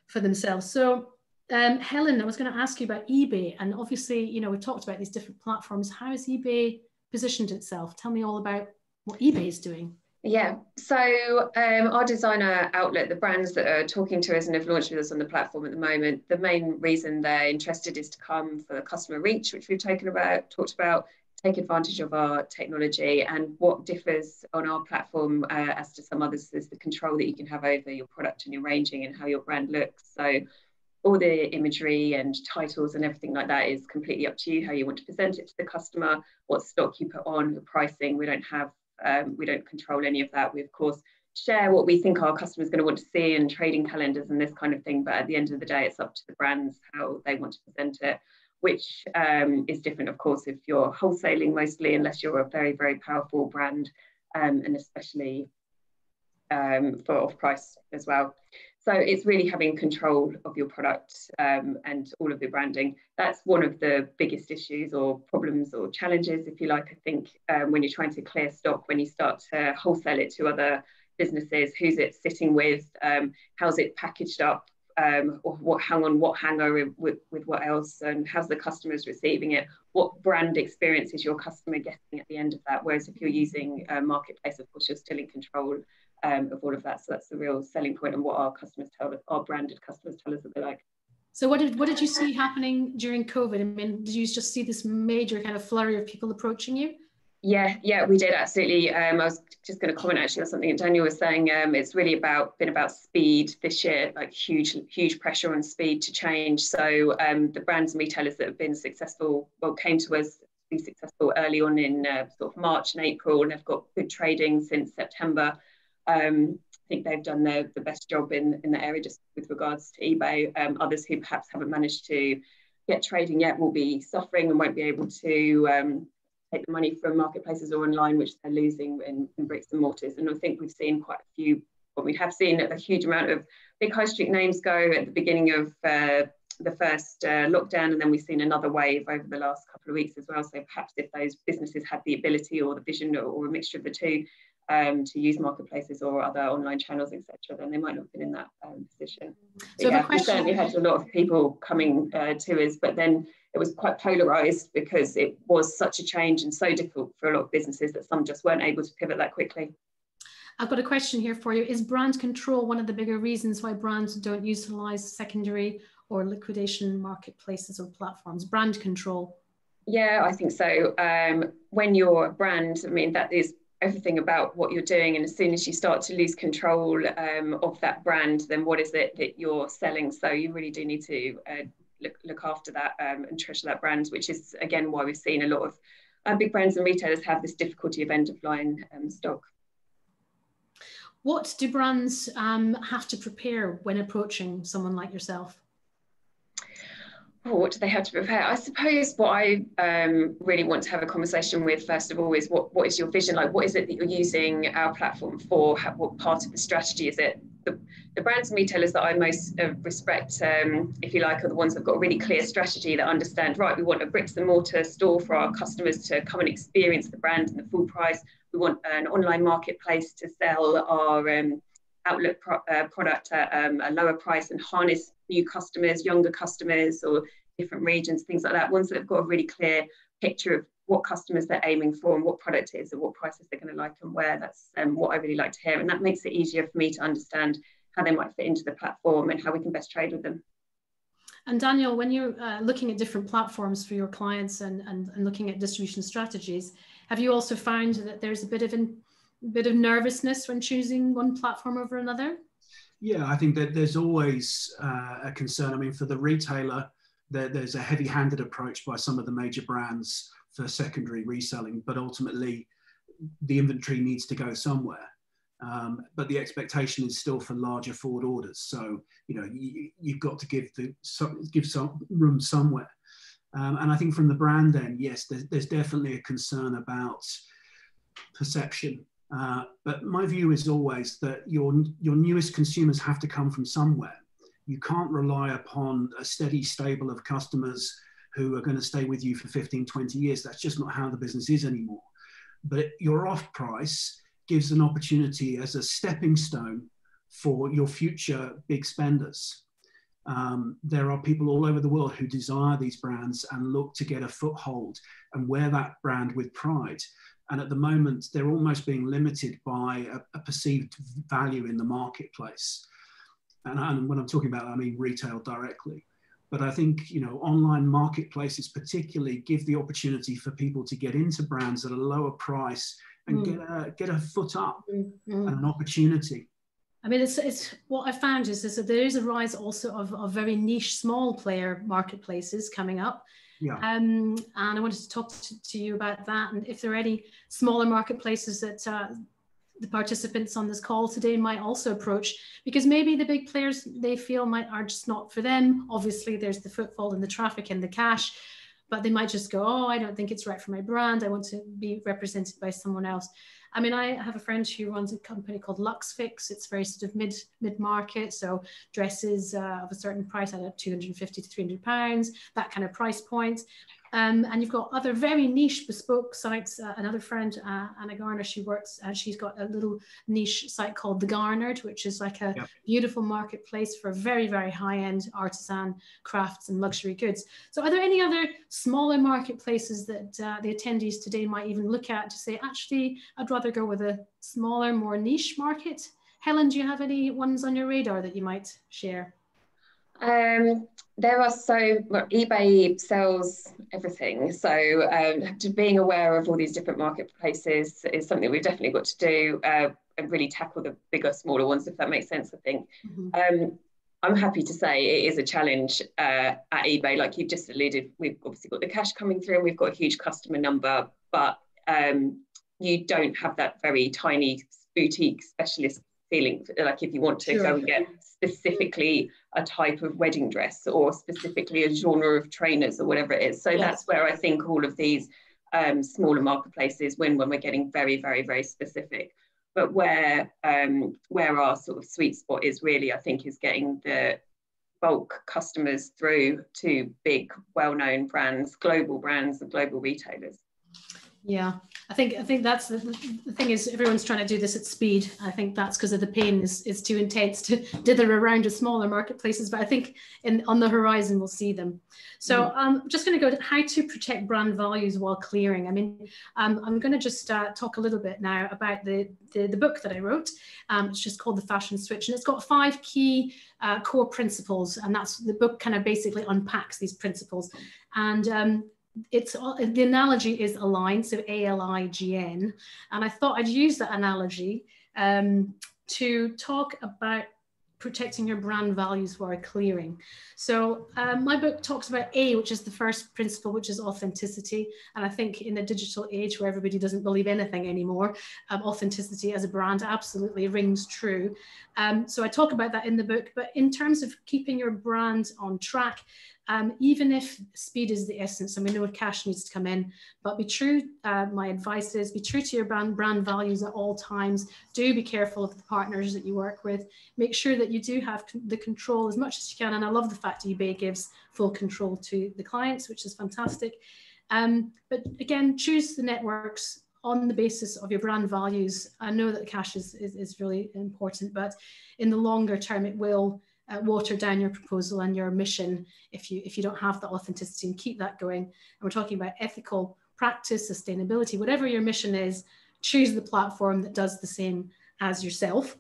for themselves. So Helen, I was going to ask you about eBay, and obviously, we talked about these different platforms. How has eBay positioned itself? Tell me all about what eBay is doing. Yeah, so our designer outlet, the brands that are talking to us and have launched with us on the platform at the moment, the main reason they're interested is to come for the customer reach, which we've talked about, take advantage of our technology. And what differs on our platform as to some others is the control that you can have over your product and your ranging and how your brand looks. So all the imagery and titles and everything like that is completely up to you, how you want to present it to the customer, what stock you put on, the pricing. We don't control any of that. We, of course, share what we think our customers are going to want to see in trading calendars and this kind of thing. But at the end of the day, it's up to the brands how they want to present it, which is different, of course, if you're wholesaling mostly, unless you're a very, very powerful brand, and especially for off-price as well. So it's really having control of your product and all of the branding. That's one of the biggest issues or problems or challenges, if you like, I think, when you're trying to clear stock, when you start to wholesale it to other businesses, who's it sitting with, how's it packaged up, or what hanger with what else, and how's the customers receiving it, what brand experience is your customer getting at the end of that. Whereas if you're using a marketplace, of course, you're still in control of all of that. So that's the real selling point and what our customers tell us, our branded customers tell us that they like. So what did you see happening during COVID? I mean, did you just see this major kind of flurry of people approaching you? Yeah, we did, absolutely. I was just going to comment actually on something that Daniel was saying. It's really been about speed this year, like huge pressure on speed to change. So the brands and retailers that have been successful, came to us to be successful early on in sort of March and April, and have got good trading since September. I think they've done the best job in the area just with regards to eBay. Others who perhaps haven't managed to get trading yet will be suffering and won't be able to take the money from marketplaces or online, which they're losing in bricks and mortars. And I think we've seen we have seen a huge amount of big high street names go at the beginning of the first lockdown, and then we've seen another wave over the last couple of weeks as well. So perhaps if those businesses had the ability or the vision or a mixture of the two to use marketplaces or other online channels, etc., then they might not have been in that position. So yeah, we certainly had a lot of people coming to us, but then it was quite polarized because it was such a change and so difficult for a lot of businesses that some just weren't able to pivot that quickly. I've got a question here for you. Is brand control one of the bigger reasons why brands don't utilize secondary or liquidation marketplaces or platforms? Brand control. Yeah, I think so. When you're a brand, I mean, that is everything about what you're doing, and as soon as you start to lose control of that brand, then what is it that you're selling? So you really do need to look after that and treasure that brand, which is again why we've seen a lot of big brands and retailers have this difficulty of end of line stock. What do brands have to prepare when approaching someone like yourself? Oh, what do they have to prepare? I suppose what I really want to have a conversation with, first of all, is what is your vision? Like, what is it that you're using our platform for? What part of the strategy is it? The brands and retailers that I most respect, if you like, are the ones that have got a really clear strategy, that understand, right, we want a bricks and mortar store for our customers to come and experience the brand in the full price. We want an online marketplace to sell our outlet product at a lower price and harness new customers, younger customers, or different regions, things like that. Ones that have got a really clear picture of what customers they're aiming for and what product it is and what prices they're going to like and where. That's what I really like to hear, and that makes it easier for me to understand how they might fit into the platform and how we can best trade with them. And Daniel, when you're looking at different platforms for your clients and looking at distribution strategies, have you also found that there's a bit of nervousness when choosing one platform over another? Yeah, I think that there's always a concern. I mean, for the retailer, there's a heavy-handed approach by some of the major brands for secondary reselling, but ultimately the inventory needs to go somewhere. But the expectation is still for larger forward orders. So, you know, you've got to give some room somewhere. And I think from the brand end, yes, there's definitely a concern about perception. But my view is always that your newest consumers have to come from somewhere. You can't rely upon a steady stable of customers who are going to stay with you for 15, 20 years. That's just not how the business is anymore. But your off price gives an opportunity as a stepping stone for your future big spenders. There are people all over the world who desire these brands and look to get a foothold and wear that brand with pride. And at the moment, they're almost being limited by a perceived value in the marketplace. And when I'm talking about that, I mean retail directly. But I think, you know, online marketplaces particularly give the opportunity for people to get into brands at a lower price and get a foot up and an opportunity. I mean, it's what I found is that there is a rise also of very niche small player marketplaces coming up. Yeah. And I wanted to talk to you about that, and if there are any smaller marketplaces that the participants on this call today might also approach, because maybe the big players they feel are just not for them. Obviously, there's the footfall and the traffic and the cash, but they might just go, oh, I don't think it's right for my brand. I want to be represented by someone else. I mean, I have a friend who runs a company called LuxFix. It's very sort of mid-market. So dresses of a certain price at $250 to £300, that kind of price point. And you've got other very niche bespoke sites. Another friend, Anna Garner, she's got a little niche site called The Garnered, which is like a beautiful marketplace for very, very high-end artisan crafts and luxury goods. So are there any other smaller marketplaces that the attendees today might even look at to say, actually, I'd rather go with a smaller, more niche market? Helen, do you have any ones on your radar that you might share? There are eBay sells everything. So being aware of all these different marketplaces is something we've definitely got to do and really tackle the bigger, smaller ones, if that makes sense, I think. I'm happy to say it is a challenge at eBay. Like you've just alluded, we've obviously got the cash coming through and we've got a huge customer number, but you don't have that very tiny boutique specialist feeling. Like if you want to go and get specifically a type of wedding dress or specifically a genre of trainers or whatever it is. So that's where I think all of these smaller marketplaces win, when we're getting very, very, very specific. But where our sort of sweet spot is really, I think, is getting the bulk customers through to big, well-known brands, global brands and global retailers. Yeah, I think that's the thing is everyone's trying to do this at speed. I think that's because of the pain is too intense to dither around to smaller marketplaces, but I think on the horizon we'll see them. So I'm just going to go to how to protect brand values while clearing. I mean, I'm going to just talk a little bit now about the book that I wrote. It's just called The Fashion Switch, and it's got 5 key core principles, and that's the book kind of basically unpacks these principles. And the analogy is align, so ALIGN, and I thought I'd use that analogy to talk about protecting your brand values while clearing. So my book talks about A, which is the first principle, which is authenticity. And I think in a digital age where everybody doesn't believe anything anymore, authenticity as a brand absolutely rings true. So I talk about that in the book, but in terms of keeping your brand on track, even if speed is the essence, and we know cash needs to come in, but be true, my advice is be true to your brand values at all times. Do be careful of the partners that you work with. Make sure that you do have the control as much as you can. And I love the fact eBay gives full control to the clients, which is fantastic. But again, choose the networks on the basis of your brand values. I know that cash is really important, but in the longer term, it will water down your proposal and your mission if you don't have that authenticity, and keep that going. And we're talking about ethical practice, sustainability, whatever your mission is, choose the platform that does the same as yourself.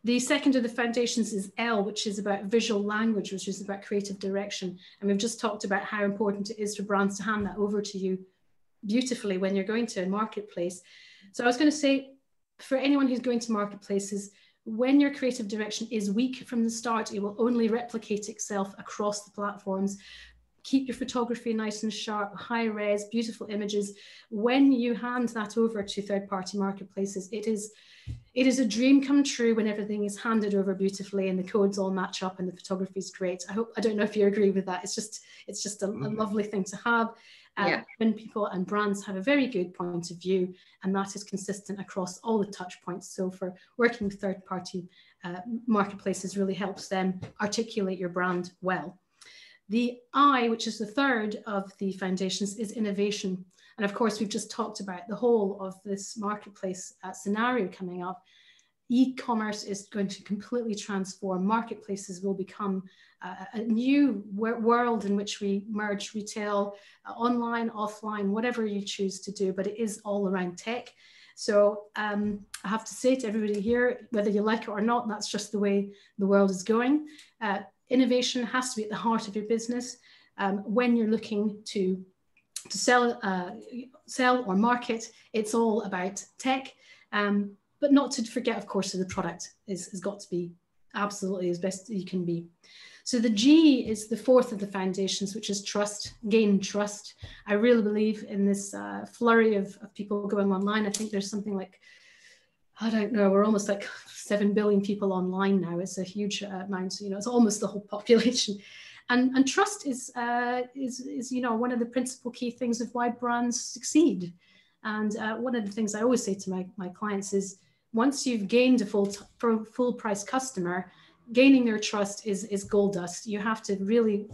The second of the foundations is L, which is about visual language, which is about creative direction. And we've just talked about how important it is for brands to hand that over to you beautifully when you're going to a marketplace. So I was going to say, for anyone who's going to marketplaces, when your creative direction is weak from the start, it will only replicate itself across the platforms. Keep your photography nice and sharp, high res, beautiful images. When you hand that over to third-party marketplaces, it is a dream come true when everything is handed over beautifully and the codes all match up and the photography is great. I don't know if you agree with that. It's just a lovely thing to have. When people and brands have a very good point of view, and that is consistent across all the touch points. So for working with third-party marketplaces really helps them articulate your brand well. The I, which is the third of the foundations, is innovation. And of course, we've just talked about the whole of this marketplace scenario coming up. E-commerce is going to completely transform. Marketplaces will become a new world in which we merge retail, online, offline, whatever you choose to do, but it is all around tech. So I have to say to everybody here, whether you like it or not, that's just the way the world is going. Innovation has to be at the heart of your business when you're looking to sell or market. It's all about tech, but not to forget, of course, that the product has got to be absolutely as best you can be. So the G is the fourth of the foundations, which is trust, gain trust. I really believe in this flurry of people going online. I think there's something like, I don't know, we're almost like 7 billion people online now. It's a huge amount, it's almost the whole population. And trust is one of the principal key things of why brands succeed. And one of the things I always say to my clients is, once you've gained a full price customer, gaining their trust is gold dust. You have to really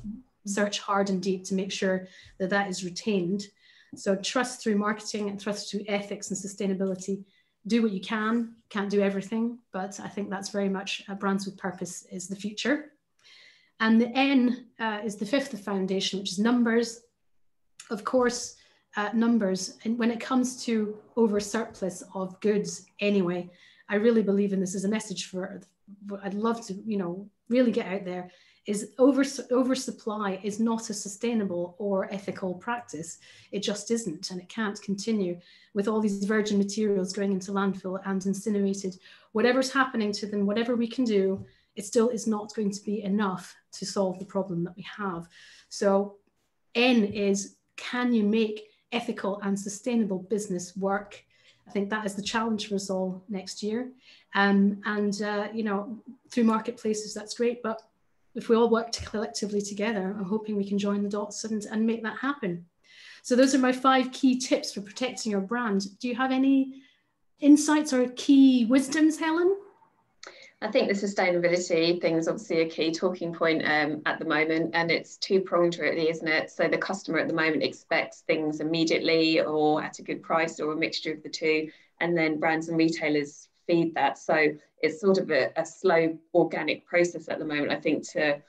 search hard and deep to make sure that is retained. So trust through marketing and trust through ethics and sustainability. Do what you can, can't do everything, but I think that's very much brands with purpose is the future. And the N is the fifth of foundation, which is numbers. Of course, numbers, and when it comes to over surplus of goods anyway, I really believe in this as a message for, I'd love to, really get out there, is oversupply is not a sustainable or ethical practice. It just isn't, and it can't continue with all these virgin materials going into landfill and incinerated. Whatever's happening to them, whatever we can do, it still is not going to be enough to solve the problem that we have. So N is, can you make ethical and sustainable business work? I think that is the challenge for us all next year. Through marketplaces, that's great. But if we all work collectively together, I'm hoping we can join the dots and make that happen. So those are my 5 key tips for protecting your brand. Do you have any insights or key wisdoms, Helen? I think the sustainability thing is obviously a key talking point at the moment, and it's two-pronged really, isn't it? So the customer at the moment expects things immediately or at a good price or a mixture of the two, and then brands and retailers feed that. So it's sort of a slow organic process at the moment, I think, to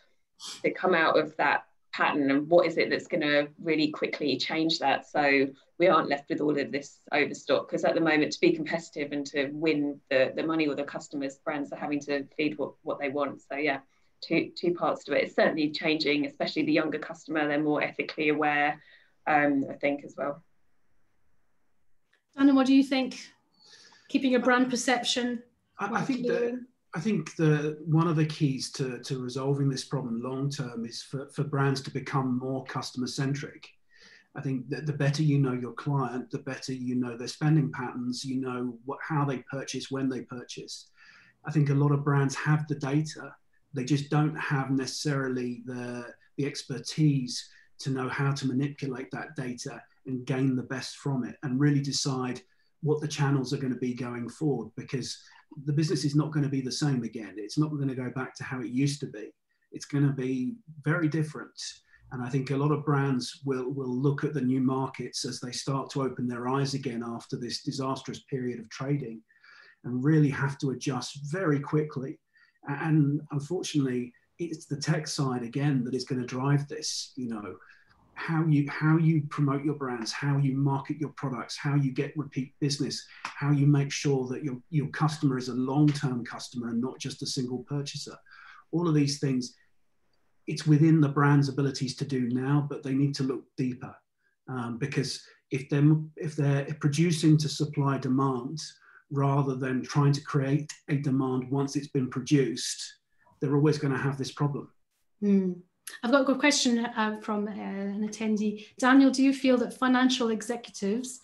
come out of that pattern, and what is it that's going to really quickly change that, so we aren't left with all of this overstock. Because at the moment, to be competitive and to win the money or the customers, brands are having to feed what they want. So yeah, two parts to it. It's certainly changing, especially the younger customer. They're more ethically aware, I think, as well. Anna, what do you think? Keeping your brand perception. I think one of the keys to resolving this problem long term is for brands to become more customer centric. I think that the better you know your client, the better you know their spending patterns, you know how they purchase, when they purchase. I think a lot of brands have the data, they just don't have necessarily the the expertise to know how to manipulate that data and gain the best from it, and really decide what the channels are going to be going forward, because the business is not going to be the same again. It's not going to go back to how it used to be. It's going to be very different. And I think a lot of brands will look at the new markets as they start to open their eyes again after this disastrous period of trading, and really have to adjust very quickly. And unfortunately, it's the tech side again that is going to drive this. You know, how you promote your brands, how you market your products, how you get repeat business, how you make sure that your customer is a long-term customer and not just a single purchaser. All of these things, it's within the brand's abilities to do now, but they need to look deeper, because if they're producing to supply demand rather than trying to create a demand once it's been produced, they're always going to have this problem. I've got a good question from an attendee. Daniel, do you feel that financial executives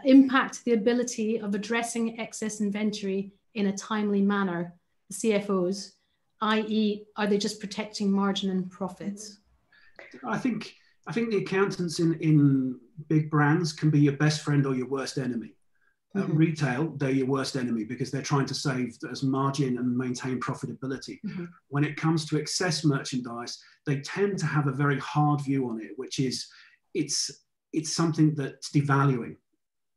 impact the ability of addressing excess inventory in a timely manner, the CFOs, i.e. are they just protecting margin and profits? I think the accountants in big brands can be your best friend or your worst enemy. Retail, they're your worst enemy because they're trying to save as margin and maintain profitability. When it comes to excess merchandise, they tend to have a very hard view on it, which is it's something that's devaluing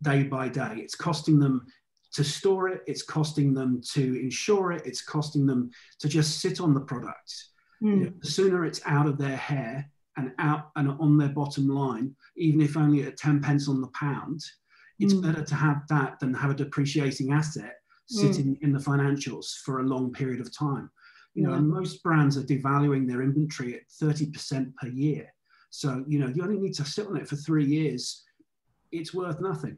day by day. It's costing them to store it, it's costing them to insure it, it's costing them to just sit on the product. You know, the sooner it's out of their hair and out and on their bottom line, even if only at 10 pence on the pound, it's better to have that than have a depreciating asset sitting in the financials for a long period of time. You know, and most brands are devaluing their inventory at 30% per year. So, you know, you only need to sit on it for 3 years. It's worth nothing.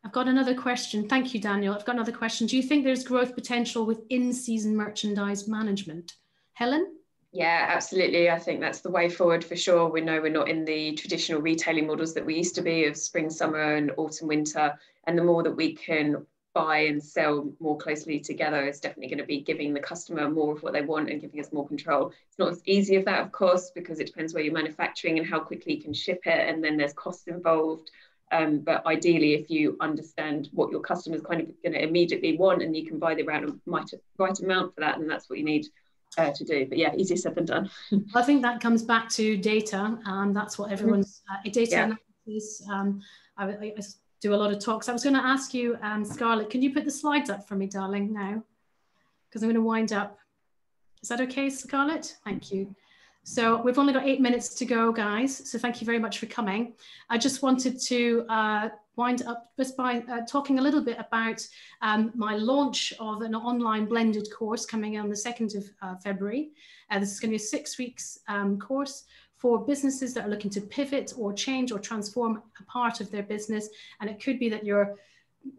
I've got another question. Thank you, Daniel. I've got another question. Do you think there's growth potential with in-season merchandise management? Helen? Yeah, absolutely. I think that's the way forward for sure. We know we're not in the traditional retailing models that we used to be of spring, summer and autumn, winter. And the more that we can buy and sell more closely together is definitely going to be giving the customer more of what they want and giving us more control. It's not as easy as that, of course, because it depends where you're manufacturing and how quickly you can ship it. And then there's costs involved. But ideally, if you understand what your customer's kind of going to immediately want and you can buy the right amount for that, then that's what you need to do. But yeah, easier said than done. I think that comes back to data. That's what everyone's data analysis. I do a lot of talks. I was going to ask you, Scarlett, can you put the slides up for me, darling, now? Because I'm going to wind up. Is that okay, Scarlett? Thank you. So we've only got 8 minutes to go, guys. So thank you very much for coming. I just wanted to wind up just by talking a little bit about my launch of an online blended course coming on the 2nd of February. This is going to be a 6 weeks course for businesses that are looking to pivot or change or transform a part of their business. And it could be that you're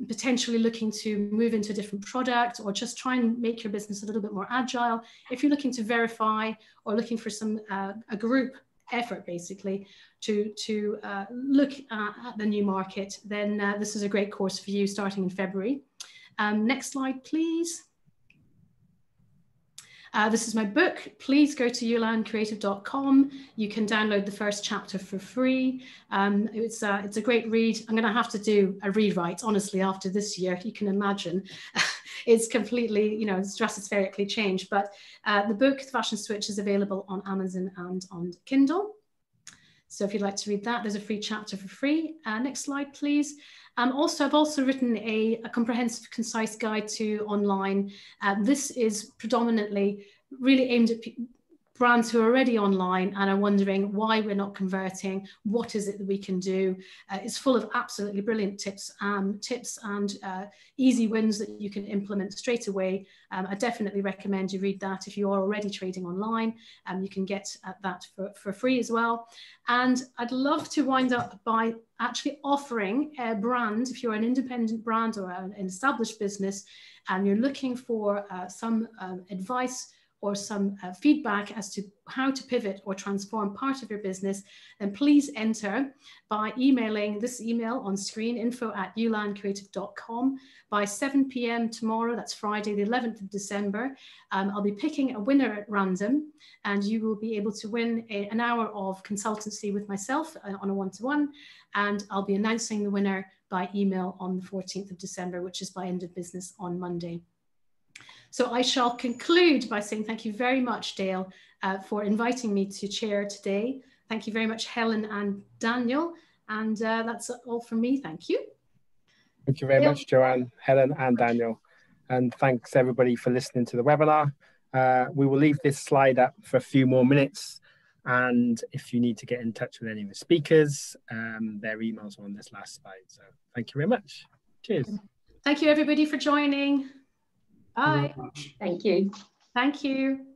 potentially looking to move into a different product or just try and make your business a little bit more agile. If you're looking to verify or looking for some a group effort basically to look at the new market, then this is a great course for you starting in February. Next slide, please. This is my book. Please go to yulancreative.com. You can download the first chapter for free. It's a great read. I'm going to have to do a rewrite, honestly, after this year. You can imagine. It's completely, you know, stratospherically changed. But the book, The Fashion Switch, is available on Amazon and on Kindle. So if you'd like to read that, there's a free chapter for free. Next slide, please. I've also written a comprehensive, concise guide to online. This is predominantly really aimed at brands who are already online and are wondering why we're not converting, what is it that we can do. It's full of absolutely brilliant tips and easy wins that you can implement straight away. I definitely recommend you read that if you are already trading online. You can get that for free as well. And I'd love to wind up by actually offering a brand, if you're an independent brand or an established business and you're looking for some advice or some feedback as to how to pivot or transform part of your business, then please enter by emailing this email on screen, info@yulancreative.com, by 7 p.m. tomorrow. That's Friday, the 11th of December. I'll be picking a winner at random, and you will be able to win an hour of consultancy with myself on a one-to-one, and I'll be announcing the winner by email on the 14th of December, which is by end of business on Monday. So I shall conclude by saying thank you very much, Dale, for inviting me to chair today. Thank you very much, Helen and Daniel. And that's all from me. Thank you. Thank you very much, Joanne, Helen and Daniel. And thanks everybody for listening to the webinar. We will leave this slide up for a few more minutes. And if you need to get in touch with any of the speakers, their emails are on this last slide. So thank you very much. Cheers. Thank you, everybody, for joining. Bye. Thank you. Thank you.